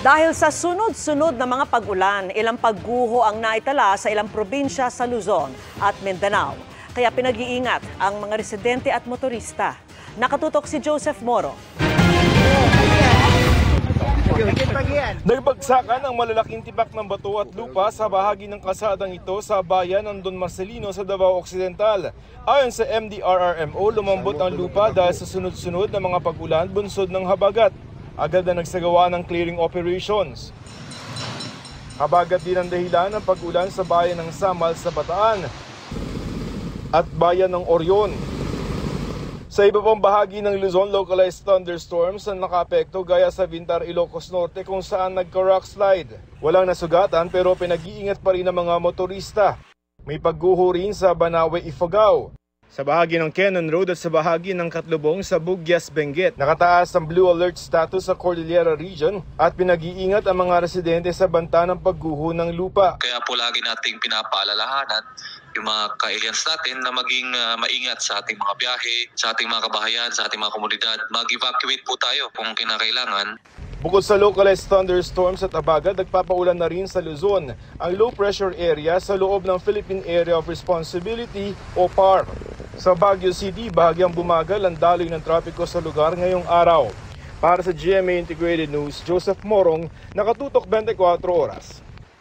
Dahil sa sunod-sunod na mga pag-ulan, ilang pagguho ang naitala sa ilang probinsya sa Luzon at Mindanao. Kaya pinag-iingat ang mga residente at motorista. Nakatutok si Joseph Moro. Nagbagsakan ang malalaking tibak ng bato at lupa sa bahagi ng kasadang ito sa bayan ng Don Marcelino sa Davao Occidental. Ayon sa MDRRMO, lumambot ang lupa dahil sa sunod-sunod na mga pag-ulan bunsod ng habagat. Agad na nagsagawa ng clearing operations. Habagat din ang dahilan ng pag-ulan sa bayan ng Samal sa Bataan at bayan ng Orion. Sa iba pang bahagi ng Luzon, localized thunderstorms ang nakaapekto gaya sa Vintar, Ilocos Norte kung saan nagka-rockslide. Walang nasugatan pero pinag-iingat pa rin ang mga motorista. May pagguho rin sa Banawe, Ifugao. Sa bahagi ng Cannon Road at sa bahagi ng Katlubong sa Bugyas, Benguet, nakataas ang blue alert status sa Cordillera Region at pinag-iingat ang mga residente sa banta ng pagguho ng lupa. Kaya po lagi nating pinapaalalahanan yung mga ka-aliens natin na maging maingat sa ating mga biyahe, sa ating mga kabahayan, sa ating mga komunidad. Mag-evacuate po tayo kung kinakailangan. Bukod sa localized thunderstorms at habagat, nagpapaulan na rin sa Luzon ang low pressure area sa loob ng Philippine Area of Responsibility o PAR. Sa Baguio City, bahagyang bumagal ang daloy ng trapiko sa lugar ngayong araw. Para sa GMA Integrated News, Joseph Morong, nakatutok 24 oras.